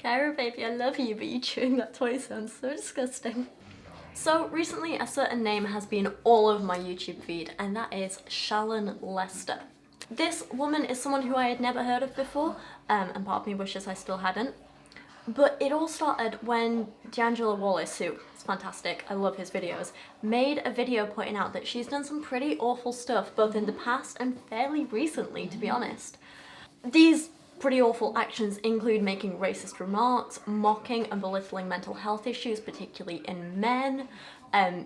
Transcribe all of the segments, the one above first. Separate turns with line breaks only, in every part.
Kyra baby, I love you, but you chewing that toy sounds so disgusting. So recently a certain name has been all over my YouTube feed, and that is Shallon Lester. This woman is someone who I had never heard of before, and part of me wishes I still hadn't. But it all started when D'Angelo Wallace, who is fantastic, I love his videos, made a video pointing out that she's done some pretty awful stuff both in the past and fairly recently, to be honest. These pretty awful actions include making racist remarks, mocking and belittling mental health issues, particularly in men,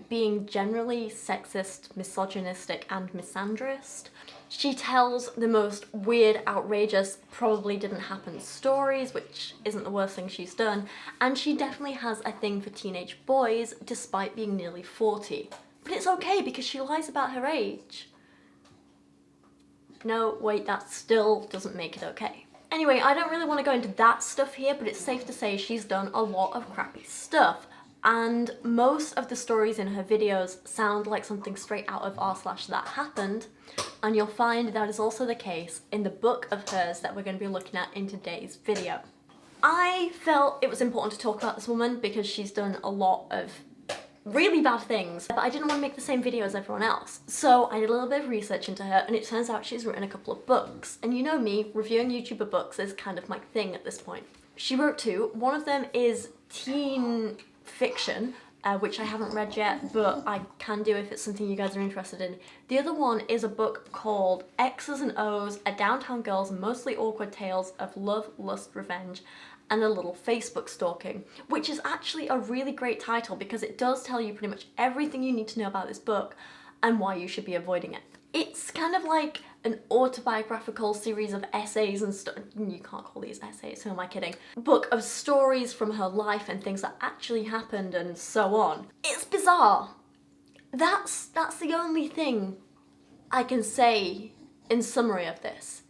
being generally sexist, misogynistic and misandrist. She tells the most weird, outrageous, probably didn't happen stories, which isn't the worst thing she's done, and she definitely has a thing for teenage boys despite being nearly 40. But it's okay because she lies about her age. No, wait, that still doesn't make it okay. Anyway, I don't really want to go into that stuff here, but it's safe to say she's done a lot of crappy stuff. And most of the stories in her videos sound like something straight out of r/that happened, and you'll find that is also the case in the book of hers that we're going to be looking at in today's video. I felt it was important to talk about this woman because she's done a lot of really bad things, but I didn't want to make the same video as everyone else. So I did a little bit of research into her, and it turns out she's written a couple of books. And you know me, reviewing YouTuber books is kind of my thing at this point. She wrote two. One of them is teen fiction, which I haven't read yet, but I can do if it's something you guys are interested in. The other one is a book called Exes and Ohs, A Downtown Girl's Mostly Awkward Tales of Love, Lust, Revenge, and a Little Facebook Stalking, which is actually a really great title because it does tell you pretty much everything you need to know about this book and why you should be avoiding it. It's kind of like an autobiographical series of essays and stuff. You can't call these essays, who am I kidding? Book of stories from her life and things that actually happened and so on. It's bizarre. That's the only thing I can say in summary of this.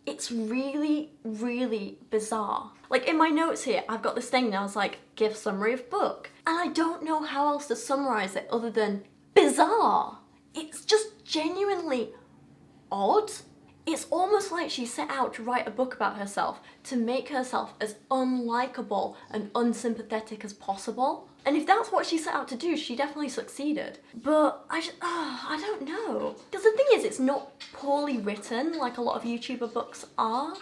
It's really, really bizarre. Like in my notes here, I've got this thing now, it's like, give summary of book. And I don't know how else to summarize it other than bizarre. It's just genuinely odd. It's almost like she set out to write a book about herself to make herself as unlikable and unsympathetic as possible. And if that's what she set out to do, she definitely succeeded. But I don't know. Because the thing is, it's not poorly written like a lot of YouTuber books are.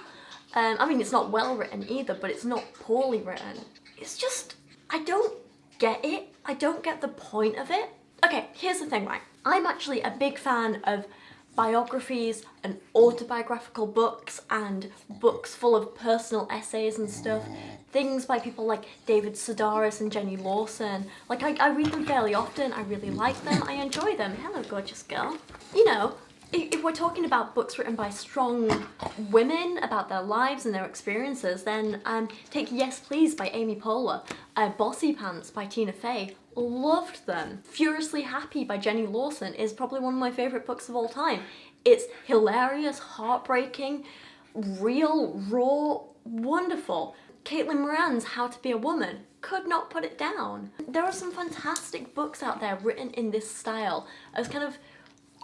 I mean, it's not well written either, but it's not poorly written. It's just, I don't get it. I don't get the point of it. Okay, here's the thing, right? I'm actually a big fan of biographies and autobiographical books and books full of personal essays and stuff. Things by people like David Sedaris and Jenny Lawson. Like, I read them fairly often. I really like them. I enjoy them. Hello, gorgeous girl. You know, if we're talking about books written by strong women about their lives and their experiences, then take Yes Please by Amy Poehler, Bossy Pants by Tina Fey. Loved them. Furiously Happy by Jenny Lawson is probably one of my favourite books of all time. It's hilarious, heartbreaking, real, raw, wonderful. Caitlin Moran's How to Be a Woman, could not put it down. There are some fantastic books out there written in this style as kind of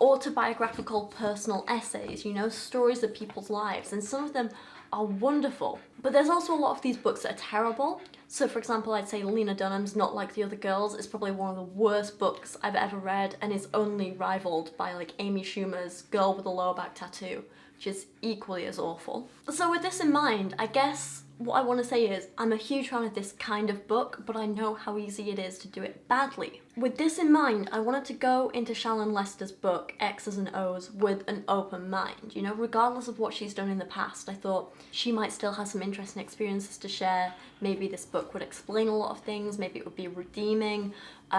autobiographical personal essays, you know, stories of people's lives, and some of them are wonderful. But there's also a lot of these books that are terrible. So for example, I'd say Lena Dunham's Not Like the Other Girls is probably one of the worst books I've ever read, and is only rivaled by like Amy Schumer's Girl with a Lower Back Tattoo, which is equally as awful. So with this in mind, I guess what I want to say is I'm a huge fan of this kind of book, but I know how easy it is to do it badly. With this in mind, I wanted to go into Shallon Lester's book, Exes and Ohs, with an open mind. You know, regardless of what she's done in the past, I thought she might still have some interesting experiences to share. Maybe this book would explain a lot of things, maybe it would be redeeming,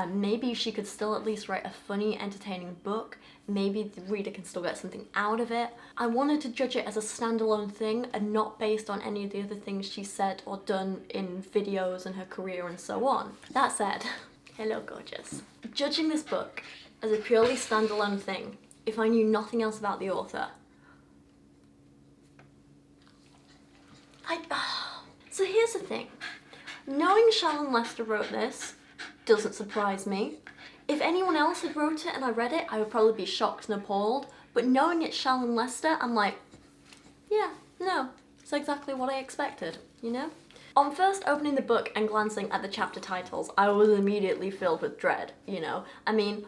maybe she could still at least write a funny, entertaining book, maybe the reader can still get something out of it. I wanted to judge it as a standalone thing and not based on any of the other things she's said or done in videos and her career and so on. That said, hello gorgeous. Judging this book as a purely standalone thing, if I knew nothing else about the author, so here's the thing. Knowing Shallon Lester wrote this doesn't surprise me. If anyone else had wrote it and I read it, I would probably be shocked and appalled. But knowing it's Shallon Lester, I'm like, yeah, no, it's exactly what I expected, you know? On first opening the book and glancing at the chapter titles, I was immediately filled with dread, you know? I mean,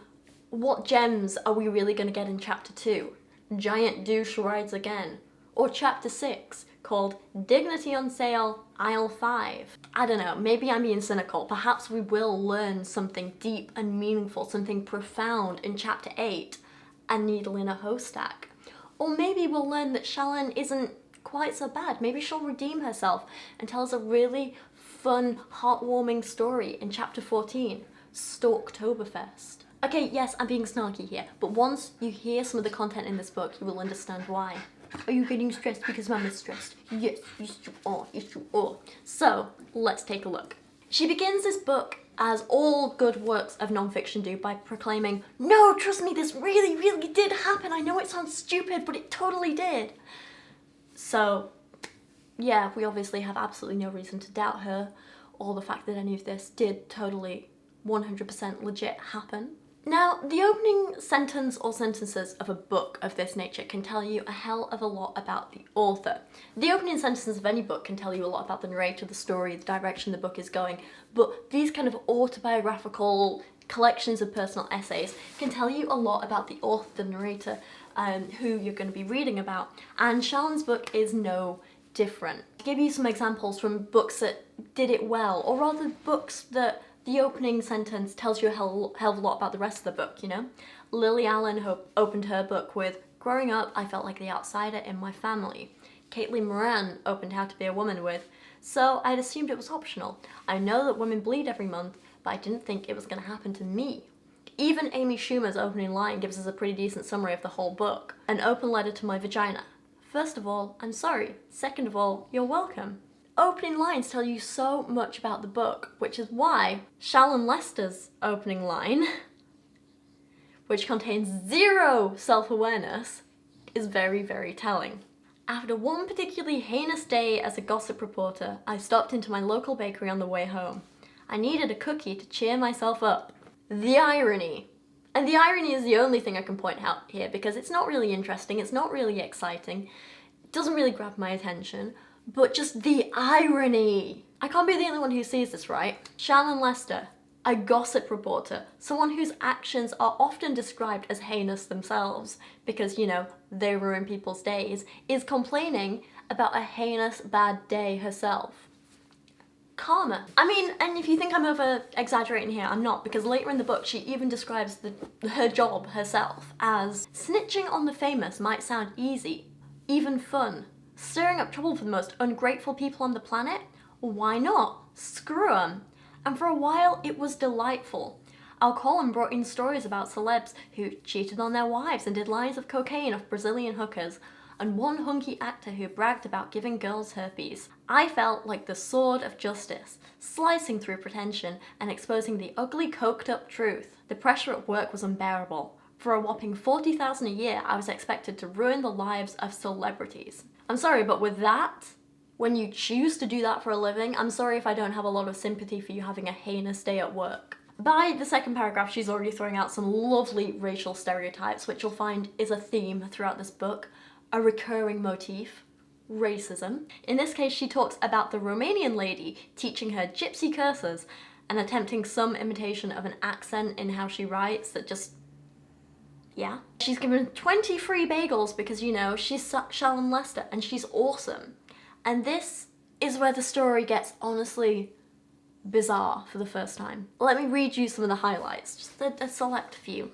what gems are we really gonna get in chapter 2? Giant douche rides again. Or chapter 6, called Dignity on Sale, Aisle 5. I don't know, maybe I'm being cynical. Perhaps we will learn something deep and meaningful, something profound in chapter 8, A Needle in a Haystack. Or maybe we'll learn that Shallon isn't quite so bad. Maybe she'll redeem herself and tell us a really fun, heartwarming story in chapter 14, Stalktoberfest. Okay, yes, I'm being snarky here, but once you hear some of the content in this book, you will understand why. Are you getting stressed because Mum is stressed? Yes, yes you are, yes you are. So, let's take a look. She begins this book, as all good works of non-fiction do, by proclaiming, "No, trust me, this really, really did happen. I know it sounds stupid, but it totally did." So, yeah, we obviously have absolutely no reason to doubt her, or the fact that any of this did totally 100% legit happen. Now, the opening sentence or sentences of a book of this nature can tell you a hell of a lot about the author. The opening sentences of any book can tell you a lot about the narrator, the story, the direction the book is going, but these kind of autobiographical collections of personal essays can tell you a lot about the author, the narrator, who you're going to be reading about. And Shallon's book is no different. To give you some examples from books that did it well, or rather books that the opening sentence tells you a hell of a lot about the rest of the book, you know? Lily Allen opened her book with, "Growing up, I felt like the outsider in my family." Caitlin Moran opened How to Be a Woman with, "So I'd assumed it was optional. I know that women bleed every month, but I didn't think it was going to happen to me." Even Amy Schumer's opening line gives us a pretty decent summary of the whole book. "An open letter to my vagina. First of all, I'm sorry. Second of all, you're welcome." Opening lines tell you so much about the book, which is why Shallon Lester's opening line, which contains zero self-awareness, is very, very telling. "After one particularly heinous day as a gossip reporter, I stopped into my local bakery on the way home. I needed a cookie to cheer myself up." The irony. And the irony is the only thing I can point out here, because it's not really interesting, it's not really exciting, it doesn't really grab my attention, but just the irony. I can't be the only one who sees this, right? Shallon Lester, a gossip reporter, someone whose actions are often described as heinous themselves, because, you know, they ruin people's days, is complaining about a heinous bad day herself. Karma. I mean, and if you think I'm over-exaggerating here, I'm not, because later in the book she even describes her job herself as, "Snitching on the famous might sound easy, even fun. Stirring up trouble for the most ungrateful people on the planet? Why not? Screw 'em. And for a while it was delightful. Our column brought in stories about celebs who cheated on their wives and did lines of cocaine off Brazilian hookers, and one hunky actor who bragged about giving girls herpes. I felt like the sword of justice, slicing through pretension and exposing the ugly, coked-up truth. The pressure at work was unbearable. For a whopping $40,000 a year, I was expected to ruin the lives of celebrities." I'm sorry, but with that, when you choose to do that for a living, I'm sorry if I don't have a lot of sympathy for you having a heinous day at work. By the second paragraph, she's already throwing out some lovely racial stereotypes, which you'll find is a theme throughout this book, a recurring motif, racism. In this case, she talks about the Romanian lady teaching her gypsy curses and attempting some imitation of an accent in how she writes that just, yeah. She's given 20 free bagels because, you know, she's Shallon Lester and she's awesome. And this is where the story gets honestly bizarre for the first time. Let me read you some of the highlights, just a select few.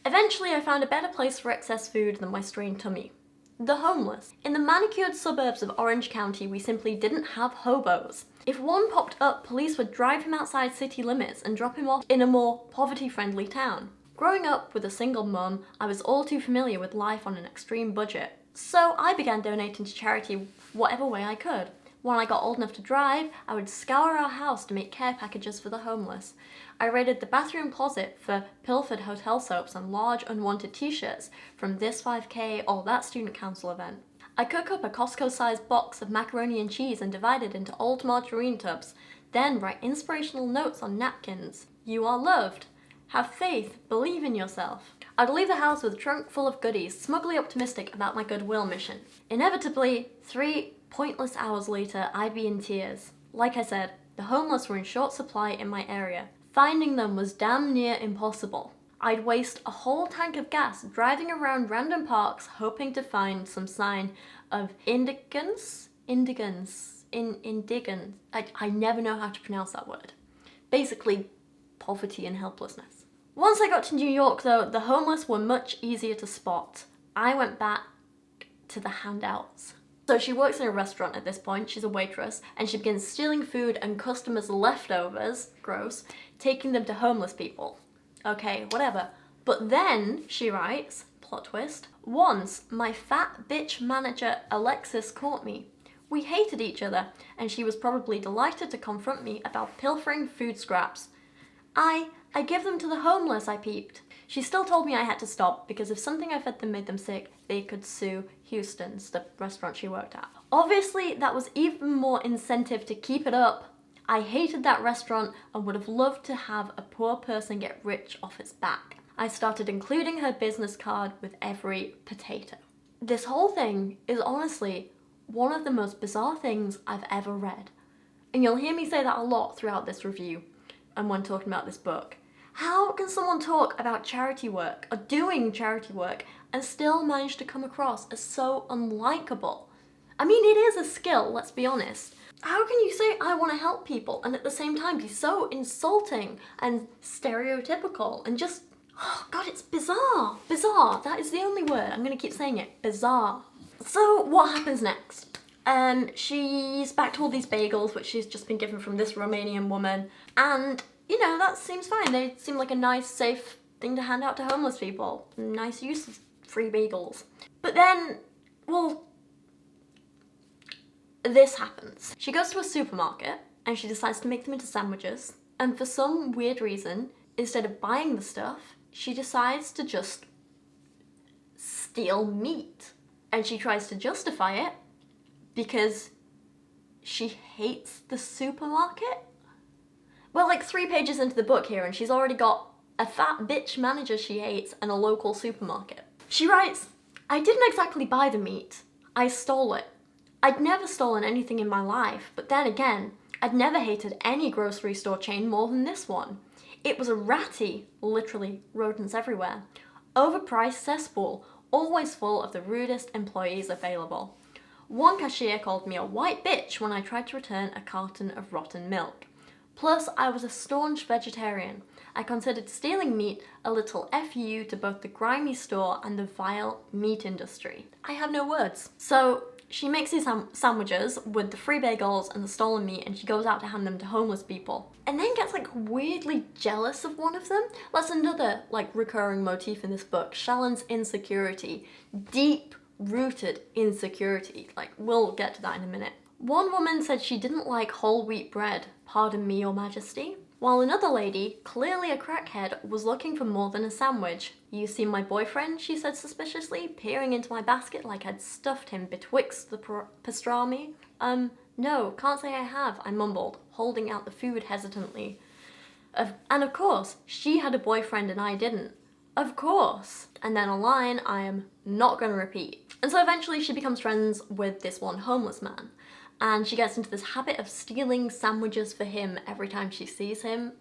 "Eventually I found a better place for excess food than my strained tummy. The homeless. In the manicured suburbs of Orange County, we simply didn't have hobos. If one popped up, police would drive him outside city limits and drop him off in a more poverty-friendly town. Growing up with a single mum, I was all too familiar with life on an extreme budget. So I began donating to charity whatever way I could. When I got old enough to drive, I would scour our house to make care packages for the homeless. I raided the bathroom closet for pilfered hotel soaps and large unwanted t-shirts from this 5K or that student council event. I cook up a Costco-sized box of macaroni and cheese and divide it into old margarine tubs, then write inspirational notes on napkins. You are loved. Have faith. Believe in yourself. I'd leave the house with a trunk full of goodies, smugly optimistic about my goodwill mission. Inevitably, 3 pointless hours later, I'd be in tears. Like I said, the homeless were in short supply in my area. Finding them was damn near impossible. I'd waste a whole tank of gas driving around random parks hoping to find some sign of indigence. I never know how to pronounce that word. Basically, poverty and helplessness. Once I got to New York though, the homeless were much easier to spot. I went back to the handouts. So she works in a restaurant at this point, she's a waitress, and she begins stealing food and customers' leftovers, gross, taking them to homeless people. Okay, whatever. But then, she writes, plot twist, once my fat bitch manager Alexis caught me. We hated each other, and she was probably delighted to confront me about pilfering food scraps. I give them to the homeless, I peeped. She still told me I had to stop, because if something I fed them made them sick, they could sue Houston's, the restaurant she worked at. Obviously, that was even more incentive to keep it up. I hated that restaurant and would have loved to have a poor person get rich off its back. I started including her business card with every potato. This whole thing is honestly one of the most bizarre things I've ever read. And you'll hear me say that a lot throughout this review and when talking about this book. How can someone talk about charity work or doing charity work and still manage to come across as so unlikable? I mean, it is a skill, let's be honest. How can you say I want to help people and at the same time be so insulting and stereotypical and just, oh God, it's bizarre. Bizarre, that is the only word. I'm going to keep saying it, bizarre. So what happens next? She's back to all these bagels, which she's just been given from this Romanian woman. And, you know, that seems fine. They seem like a nice, safe thing to hand out to homeless people. Nice use of free bagels. But then, well, this happens. She goes to a supermarket and she decides to make them into sandwiches. And for some weird reason, instead of buying the stuff, she decides to just steal meat. And she tries to justify it because she hates the supermarket. We're like 3 pages into the book here and she's already got a fat bitch manager she hates and a local supermarket. She writes, I didn't exactly buy the meat. I stole it. I'd never stolen anything in my life, but then again, I'd never hated any grocery store chain more than this one. It was a ratty, literally rodents everywhere, overpriced cesspool, always full of the rudest employees available. One cashier called me a white bitch when I tried to return a carton of rotten milk. Plus, I was a staunch vegetarian. I considered stealing meat a little FU to both the grimy store and the vile meat industry. I have no words. So, she makes these sandwiches with the free bagels and the stolen meat and she goes out to hand them to homeless people. And then gets like weirdly jealous of one of them. That's another like recurring motif in this book. Shallon's insecurity. Deep-rooted insecurity. Like, we'll get to that in a minute. One woman said she didn't like whole wheat bread, pardon me, your majesty. While another lady, clearly a crackhead, was looking for more than a sandwich. You see my boyfriend, she said suspiciously, peering into my basket like I'd stuffed him betwixt the pastrami. No, can't say I have, I mumbled, holding out the food hesitantly. And of course, she had a boyfriend and I didn't. Of course. And then a line I am not going to repeat. And so eventually she becomes friends with this one homeless man. And she gets into this habit of stealing sandwiches for him every time she sees him.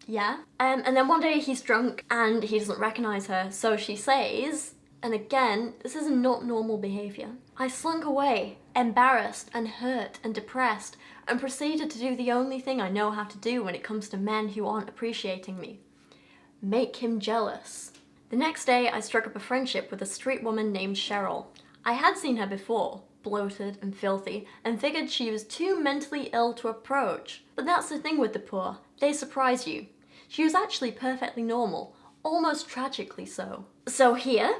Yeah. And then one day he's drunk and he doesn't recognize her, so she says, and again, this is not normal behavior. I slunk away, embarrassed and hurt and depressed, and proceeded to do the only thing I know how to do when it comes to men who aren't appreciating me. Make him jealous. The next day, I struck up a friendship with a street woman named Cheryl. I had seen her before, bloated and filthy, and figured she was too mentally ill to approach. But that's the thing with the poor, they surprise you. She was actually perfectly normal, almost tragically so. So here,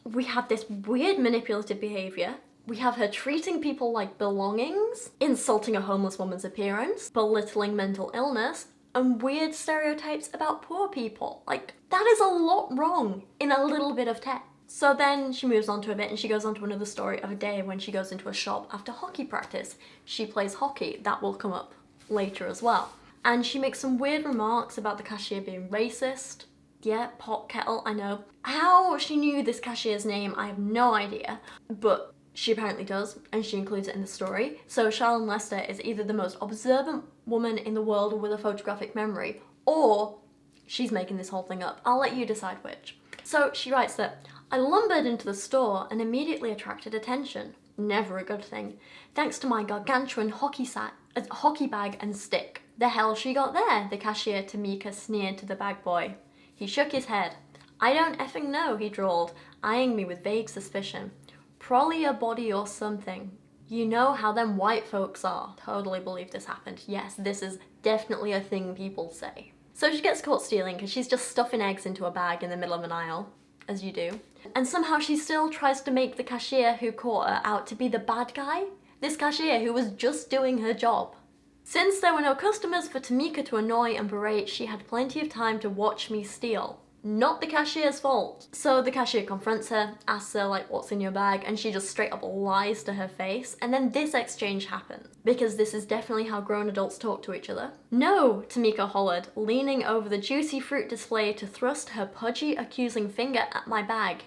we have this weird manipulative behaviour. We have her treating people like belongings, insulting a homeless woman's appearance, belittling mental illness, and weird stereotypes about poor people. Like, that is a lot wrong in a little bit of text. So then she moves on to a bit and she goes on to another story of a day when she goes into a shop after hockey practice. She plays hockey, that will come up later as well. And she makes some weird remarks about the cashier being racist. Yeah, pot kettle, I know. How she knew this cashier's name, I have no idea. But She apparently does, and she includes it in the story. So Shallon Lester is either the most observant woman in the world with a photographic memory, or she's making this whole thing up. I'll let you decide which. So she writes that, I lumbered into the store and immediately attracted attention. Never a good thing. Thanks to my gargantuan hockey bag and stick. The hell she got there? The cashier Tamika sneered to the bag boy. He shook his head. I don't effing know, he drawled, eyeing me with vague suspicion. Probably a body or something. You know how them white folks are. Totally believe this happened. Yes, this is definitely a thing people say. So she gets caught stealing because she's just stuffing eggs into a bag in the middle of an aisle, as you do. And somehow she still tries to make the cashier who caught her out to be the bad guy. This cashier who was just doing her job. Since there were no customers for Tamika to annoy and berate, she had plenty of time to watch me steal. Not the cashier's fault. So the cashier confronts her, asks her like what's in your bag, and she just straight up lies to her face, and then this exchange happens. Because this is definitely how grown adults talk to each other. No, Tamika hollered, leaning over the juicy fruit display to thrust her pudgy accusing finger at my bag.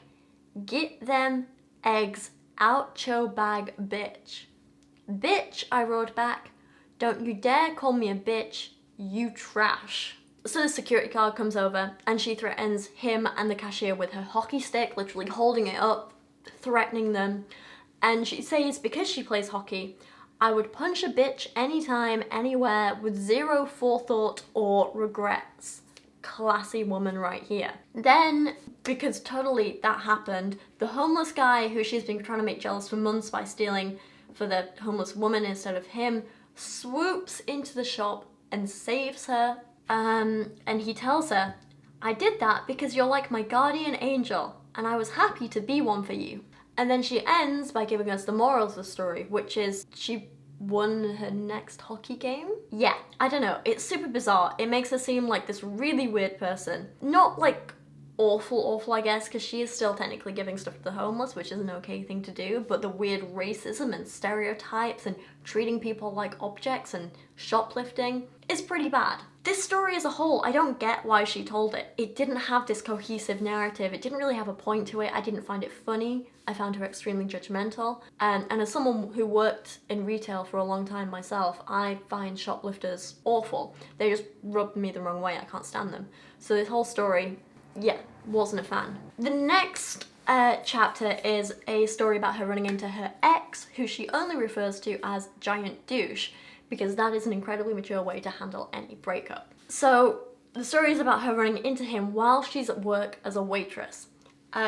Get them eggs out your bag, bitch. Bitch, I roared back. Don't you dare call me a bitch, you trash. So the security guard comes over and she threatens him and the cashier with her hockey stick, literally holding it up, threatening them. And she says because she plays hockey, I would punch a bitch anytime, anywhere, with zero forethought or regrets. Classy woman right here. Then, because totally that happened, the homeless guy who she's been trying to make jealous for months by stealing for the homeless woman instead of him, swoops into the shop and saves her. And he tells her, I did that because you're like my guardian angel, and I was happy to be one for you. And then she ends by giving us the morals of the story, which is she won her next hockey game? Yeah, I don't know, it's super bizarre. It makes her seem like this really weird person. Not like awful, I guess, because she is still technically giving stuff to the homeless, which is an okay thing to do, but the weird racism and stereotypes and treating people like objects and shoplifting is pretty bad. This story as a whole, I don't get why she told it. It didn't have this cohesive narrative. It didn't really have a point to it. I didn't find it funny. I found her extremely judgmental. And as someone who worked in retail for a long time myself, I find shoplifters awful. They just rub me the wrong way. I can't stand them. So this whole story, yeah, wasn't a fan. The next chapter is a story about her running into her ex, who she only refers to as Giant Douche, because that is an incredibly mature way to handle any breakup. So the story is about her running into him while she's at work as a waitress.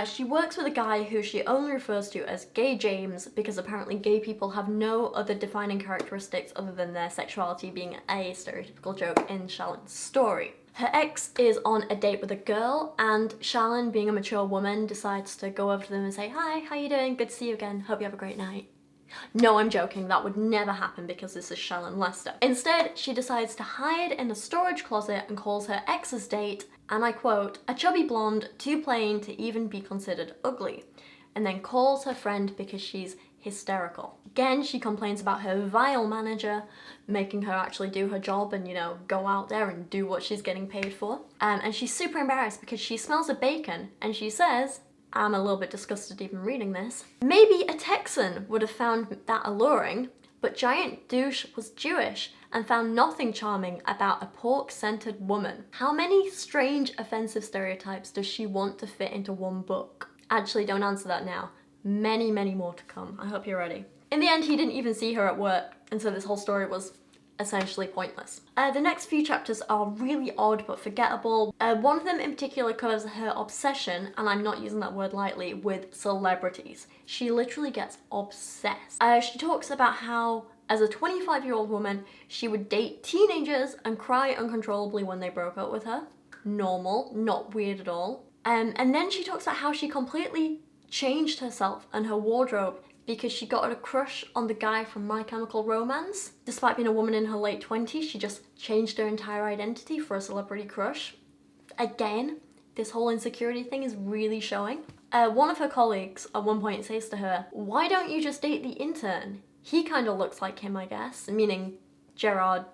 She works with a guy who she only refers to as Gay James because apparently gay people have no other defining characteristics other than their sexuality being a stereotypical joke in Shallon's story. Her ex is on a date with a girl, and Shallon, being a mature woman, decides to go over to them and say, hi, how you doing? Good to see you again. Hope you have a great night. No, I'm joking, that would never happen because this is Shallon Lester. Instead, she decides to hide in a storage closet and calls her ex's date, and I quote, a chubby blonde, too plain to even be considered ugly, and then calls her friend because she's hysterical. Again, she complains about her vile manager, making her actually do her job and, you know, go out there and do what she's getting paid for. And she's super embarrassed because she smells of bacon, and she says, I'm a little bit disgusted even reading this, maybe a Texan would have found that alluring, but Giant Douche was Jewish and found nothing charming about a pork-scented woman. How many strange, offensive stereotypes does she want to fit into one book? Actually, don't answer that now. Many, many more to come. I hope you're ready. In the end, he didn't even see her at work, and so this whole story was essentially pointless. The next few chapters are really odd but forgettable. One of them in particular covers her obsession, and I'm not using that word lightly, with celebrities. She literally gets obsessed. She talks about how, as a 25-year-old woman, she would date teenagers and cry uncontrollably when they broke up with her. Normal, not weird at all. And then she talks about how she completely changed herself and her wardrobe because she got a crush on the guy from My Chemical Romance. Despite being a woman in her late 20s, she just changed her entire identity for a celebrity crush. Again, this whole insecurity thing is really showing. One of her colleagues at one point says to her, why don't you just date the intern? He kind of looks like him, I guess, meaning Gerard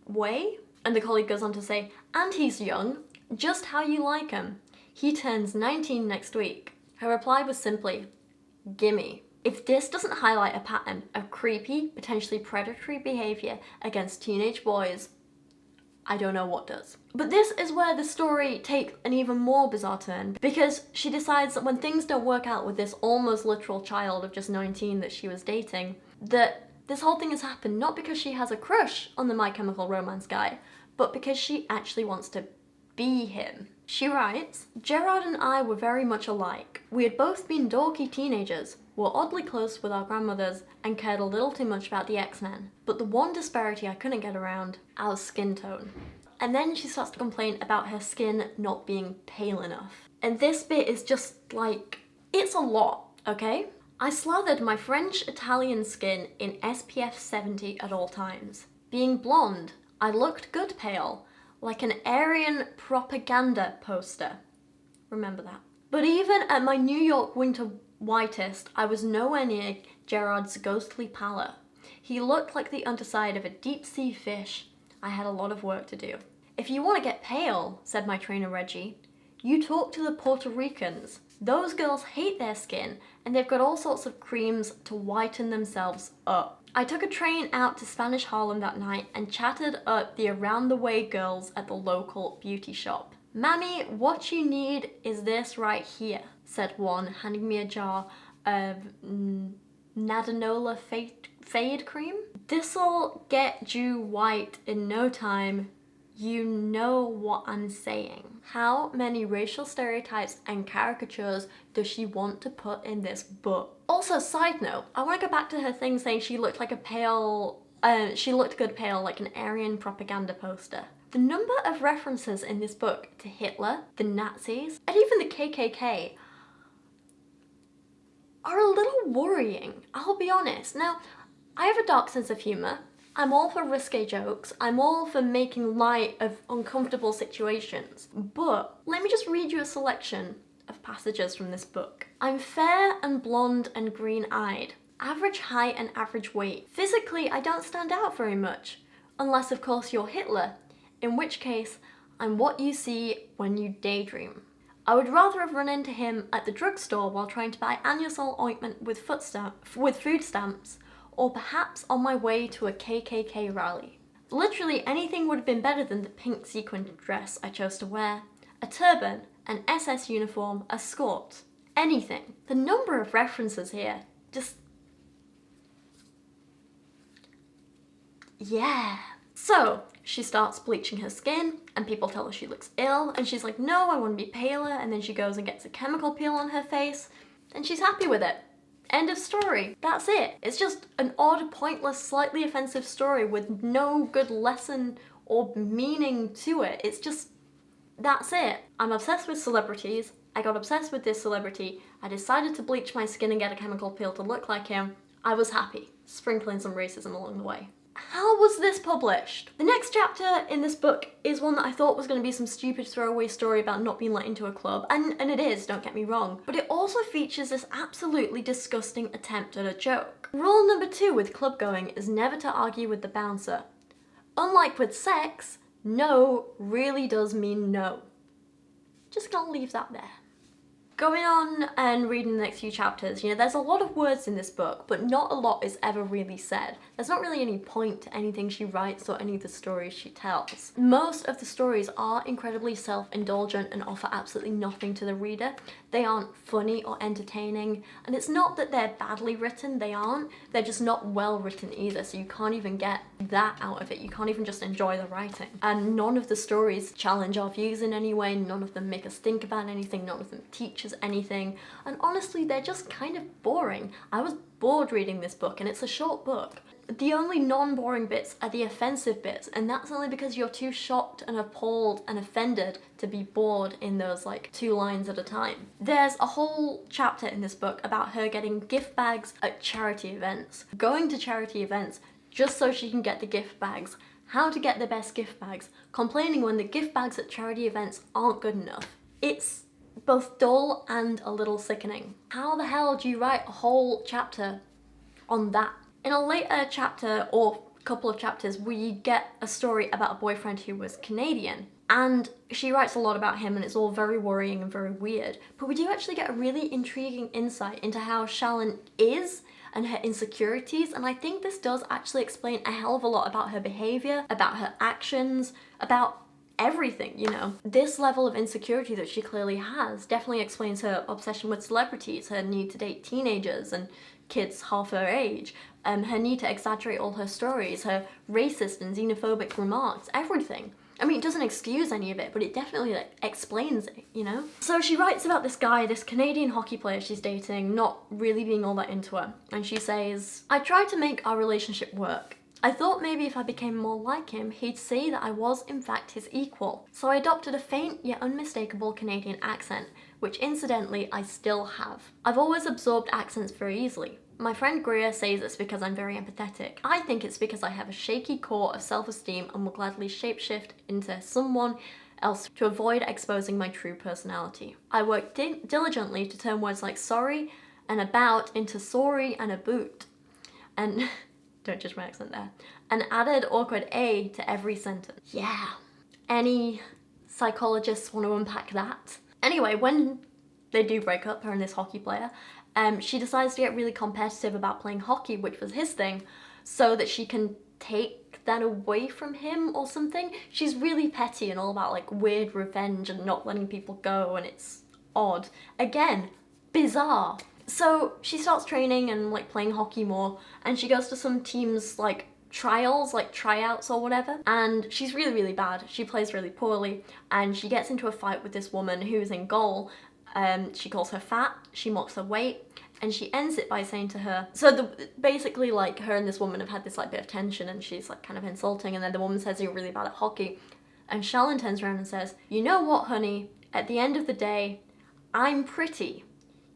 Way. And the colleague goes on to say, and he's young, just how you like him. He turns 19 next week. Her reply was simply, gimme. If this doesn't highlight a pattern of creepy, potentially predatory behaviour against teenage boys, I don't know what does. But this is where the story takes an even more bizarre turn, because she decides that when things don't work out with this almost literal child of just 19 that she was dating, that this whole thing has happened not because she has a crush on the My Chemical Romance guy, but because she actually wants to be him. She writes, Gerard and I were very much alike. We had both been dorky teenagers, were oddly close with our grandmothers, and cared a little too much about the X-Men. But the one disparity I couldn't get around, our skin tone. And then she starts to complain about her skin not being pale enough. And this bit is just like, it's a lot, okay? I slathered my French-Italian skin in SPF 70 at all times. Being blonde, I looked good pale, like an Aryan propaganda poster. Remember that. But even at my New York winter whitest, I was nowhere near Gerard's ghostly pallor. He looked like the underside of a deep-sea fish. I had a lot of work to do. If you want to get pale, said my trainer Reggie, you talk to the Puerto Ricans. Those girls hate their skin, and they've got all sorts of creams to whiten themselves up. I took a train out to Spanish Harlem that night and chatted up the around-the-way girls at the local beauty shop. Mammy, what you need is this right here, said one, handing me a jar of Nadanola Fade Cream. This'll get you white in no time. You know what I'm saying. How many racial stereotypes and caricatures does she want to put in this book? Also, side note, I want to go back to her thing saying she looked like a pale, she looked good pale, like an Aryan propaganda poster. The number of references in this book to Hitler, the Nazis, and even the KKK are a little worrying, I'll be honest. Now, I have a dark sense of humour. I'm all for risque jokes, I'm all for making light of uncomfortable situations, but let me just read you a selection of passages from this book. I'm fair and blonde and green-eyed, average height and average weight. Physically, I don't stand out very much, unless of course you're Hitler, in which case, I'm what you see when you daydream. I would rather have run into him at the drugstore while trying to buy Anusol ointment with food stamps, or perhaps on my way to a KKK rally. Literally anything would have been better than the pink sequined dress I chose to wear, a turban, an SS uniform, a skirt, anything. The number of references here, just... yeah. So, she starts bleaching her skin, and people tell her she looks ill, and she's like, no, I want to be paler, and then she goes and gets a chemical peel on her face, and she's happy with it. End of story. That's it. It's just an odd, pointless, slightly offensive story with no good lesson or meaning to it. It's just, that's it. I'm obsessed with celebrities. I got obsessed with this celebrity. I decided to bleach my skin and get a chemical peel to look like him. I was happy, sprinkling some racism along the way. How was this published? The next chapter in this book is one that I thought was going to be some stupid throwaway story about not being let into a club, and it is, don't get me wrong, but it also features this absolutely disgusting attempt at a joke. Rule number 2 with club going is never to argue with the bouncer. Unlike with sex, no really does mean no. Just gonna leave that there. Going on and reading the next few chapters, you know, there's a lot of words in this book, but not a lot is ever really said. There's not really any point to anything she writes or any of the stories she tells. Most of the stories are incredibly self-indulgent and offer absolutely nothing to the reader. They aren't funny or entertaining, and it's not that they're badly written, they aren't. They're just not well written either, so you can't even get that out of it. You can't even just enjoy the writing. And none of the stories challenge our views in any way, none of them make us think about anything, none of them teach anything, and honestly they're just kind of boring. I was bored reading this book, and it's a short book. The only non-boring bits are the offensive bits, and that's only because you're too shocked and appalled and offended to be bored in those like 2 lines at a time. There's a whole chapter in this book about her getting gift bags at charity events, going to charity events just so she can get the gift bags, how to get the best gift bags, complaining when the gift bags at charity events aren't good enough. It's both dull and a little sickening. How the hell do you write a whole chapter on that? In a later chapter, or couple of chapters, we get a story about a boyfriend who was Canadian, And she writes a lot about him, and it's all very worrying and very weird. But we do actually get a really intriguing insight into how Shallon is and her insecurities, and I think this does actually explain a hell of a lot about her behaviour, about her actions, about everything, you know. This level of insecurity that she clearly has definitely explains her obsession with celebrities, her need to date teenagers and kids half her age, her need to exaggerate all her stories, her racist and xenophobic remarks, everything. I mean, it doesn't excuse any of it, but it definitely like, explains it, you know? So she writes about this guy, this Canadian hockey player she's dating, not really being all that into her. And she says, "I tried to make our relationship work. I thought maybe if I became more like him, he'd see that I was in fact his equal. So I adopted a faint yet unmistakable Canadian accent, which incidentally I still have. I've always absorbed accents very easily. My friend Greer says it's because I'm very empathetic. I think it's because I have a shaky core of self-esteem and will gladly shapeshift into someone else to avoid exposing my true personality. I work diligently to turn words like sorry and about into sorry and a boot." And don't judge my accent there. "An added awkward A to every sentence." Yeah. Any psychologists want to unpack that? Anyway, when they do break up, her and this hockey player, she decides to get really competitive about playing hockey, which was his thing, so that she can take that away from him or something. She's really petty and all about like weird revenge and not letting people go, and it's odd. Again, bizarre. So she starts training and like playing hockey more, and she goes to some teams like trials, like tryouts or whatever, and she's really, really bad. She plays really poorly, and she gets into a fight with this woman who's in goal. She calls her fat, she mocks her weight, and she ends it by saying to her, so basically like her and this woman have had this like bit of tension, and she's like kind of insulting, and then the woman says, "You're really bad at hockey." And Shallon turns around and says, "You know what, honey, at the end of the day, I'm pretty.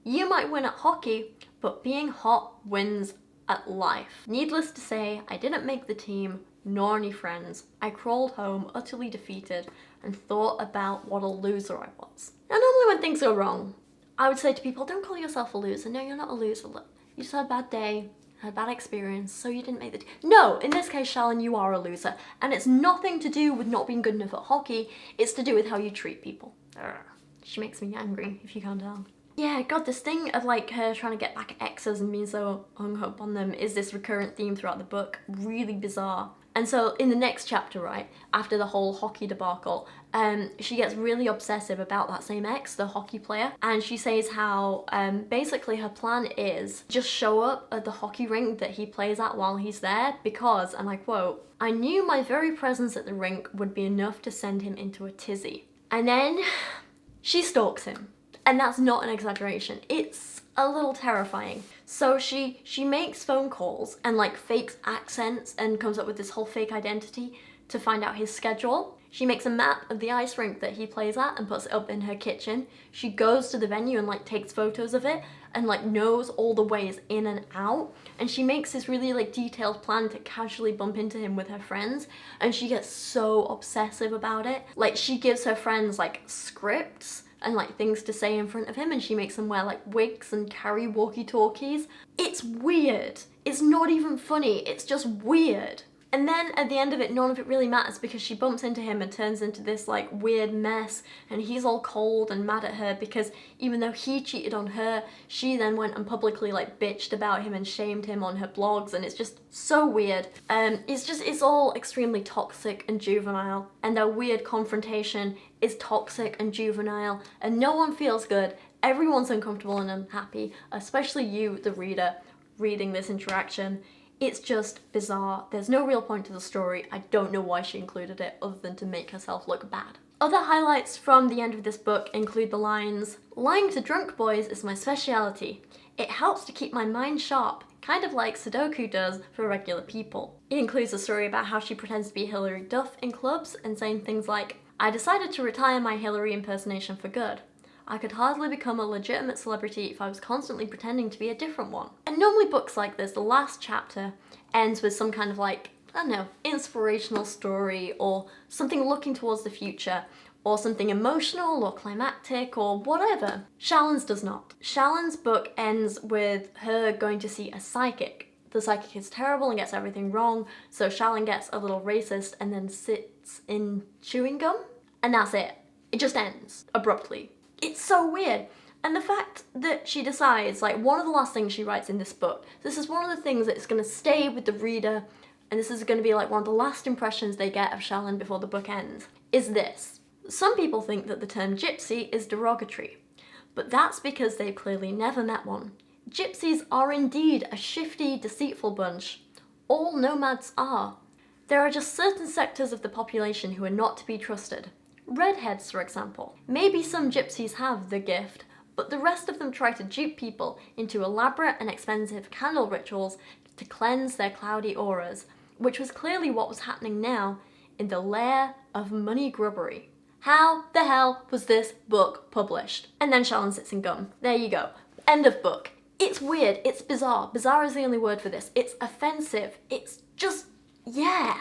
You might win at hockey, but being hot wins at life. Needless to say, I didn't make the team, nor any friends. I crawled home utterly defeated and thought about what a loser I was." Now normally when things go wrong, I would say to people, don't call yourself a loser. No, you're not a loser. Look, you just had a bad day, had a bad experience, so you didn't make the team. No, in this case, Shallon, you are a loser. And it's nothing to do with not being good enough at hockey. It's to do with how you treat people. Urgh. She makes me angry, if you can't tell. Yeah, God, this thing of like her trying to get back at exes and being so hung up on them is this recurrent theme throughout the book. Really bizarre. And so in the next chapter, right, after the whole hockey debacle, she gets really obsessive about that same ex, the hockey player, and she says how basically her plan is just show up at the hockey rink that he plays at while he's there because, and I quote, "I knew my very presence at the rink would be enough to send him into a tizzy." And then she stalks him. And that's not an exaggeration. It's a little terrifying. So she makes phone calls and like fakes accents and comes up with this whole fake identity to find out his schedule. She makes a map of the ice rink that he plays at and puts it up in her kitchen. She goes to the venue and like takes photos of it and like knows all the ways in and out. And she makes this really like detailed plan to casually bump into him with her friends. And she gets so obsessive about it. Like she gives her friends like scripts and like things to say in front of him, and she makes them wear like wigs and carry walkie-talkies. It's weird. It's not even funny, it's just weird. And then at the end of it, none of it really matters because she bumps into him and turns into this like weird mess, and he's all cold and mad at her because even though he cheated on her, she then went and publicly like bitched about him and shamed him on her blogs, and it's just so weird. It's all extremely toxic and juvenile, and their weird confrontation is toxic and juvenile, and no one feels good. Everyone's uncomfortable and unhappy, especially you, the reader, reading this interaction. It's just bizarre. There's no real point to the story. I don't know why she included it other than to make herself look bad. Other highlights from the end of this book include the lines, "Lying to drunk boys is my speciality. It helps to keep my mind sharp, kind of like Sudoku does for regular people." It includes a story about how she pretends to be Hilary Duff in clubs and saying things like, "I decided to retire my Hillary impersonation for good. I could hardly become a legitimate celebrity if I was constantly pretending to be a different one." And normally books like this, the last chapter ends with some kind of like, I don't know, inspirational story or something looking towards the future or something emotional or climactic or whatever. Shallon's does not. Shallon's book ends with her going to see a psychic. The psychic is terrible and gets everything wrong, so Shallon gets a little racist and then sits in chewing gum. and that's it. It just ends abruptly. It's so weird. And the fact that she decides, like, one of the last things she writes in this book, this is one of the things that's going to stay with the reader, and this is going to be like one of the last impressions they get of Shallon before the book ends, is this. Some people think that the term gypsy is derogatory, but that's because they've clearly never met one. Gypsies are indeed a shifty, deceitful bunch. All nomads are. There are just certain sectors of the population who are not to be trusted. Redheads, for example. Maybe some gypsies have the gift, but the rest of them try to dupe people into elaborate and expensive candle rituals to cleanse their cloudy auras, which was clearly what was happening now in the lair of money grubbery. How the hell was this book published? And then Shallon sits in gum. There you go. End of book. It's weird. It's bizarre. Bizarre is the only word for this. It's offensive. It's just, yeah.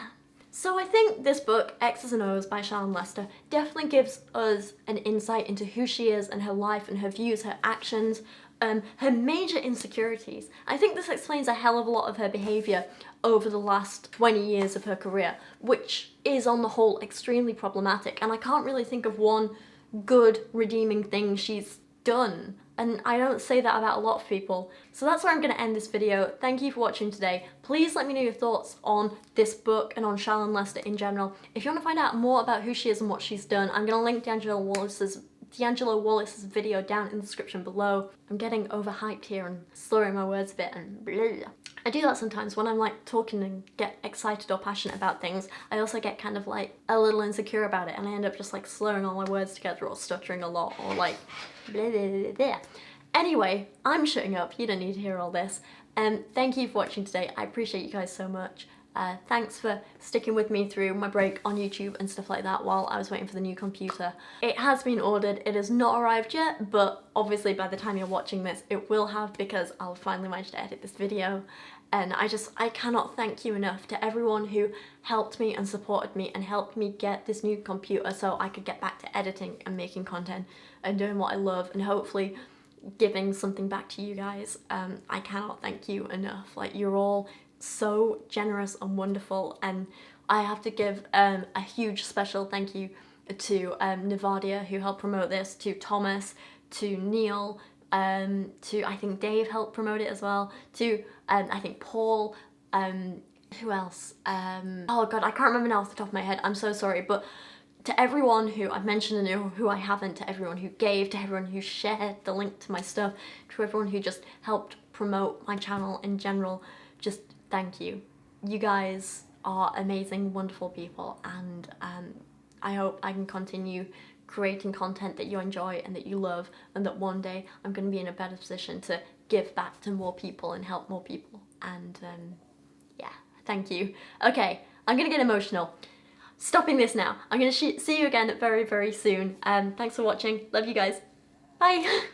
So I think this book, Exes and Ohs by Shallon Lester, definitely gives us an insight into who she is and her life and her views, her actions, her major insecurities. I think this explains a hell of a lot of her behaviour over the last 20 years of her career, which is on the whole extremely problematic, and I can't really think of one good redeeming thing she's done. And I don't say that about a lot of people. So that's where I'm going to end this video. Thank you for watching today. Please let me know your thoughts on this book and on Shallon Lester in general. If you want to find out more about who she is and what she's done, I'm going to link D'Angelo Wallace's video down in the description below. I'm getting overhyped here and slurring my words a bit and blah. I do that sometimes when I'm like talking and get excited or passionate about things. I also get kind of like a little insecure about it and I end up just like slurring all my words together or stuttering a lot or like blah blah blah blah. Anyway, I'm shutting up. You don't need to hear all this. Thank you for watching today. I appreciate you guys so much. Thanks for sticking with me through my break on YouTube and stuff like that while I was waiting for the new computer. It has been ordered, it has not arrived yet, but obviously by the time you're watching this it will have, because I'll finally manage to edit this video. And I cannot thank you enough to everyone who helped me and supported me and helped me get this new computer so I could get back to editing and making content and doing what I love and hopefully giving something back to you guys. I cannot thank you enough. Like, you're all so generous and wonderful, and I have to give a huge special thank you to Nevadia, who helped promote this, to Thomas, to Neil, to I think Dave helped promote it as well, to I think Paul, who else? Oh god, I can't remember now off the top of my head, I'm so sorry, but to everyone who I've mentioned and who I haven't, to everyone who gave, to everyone who shared the link to my stuff, to everyone who just helped promote my channel in general, just thank you. You guys are amazing, wonderful people, and I hope I can continue creating content that you enjoy and that you love, and that one day I'm going to be in a better position to give back to more people and help more people. And yeah, thank you. Okay, I'm going to get emotional. Stopping this now. I'm going to see you again very, very soon. Thanks for watching. Love you guys. Bye.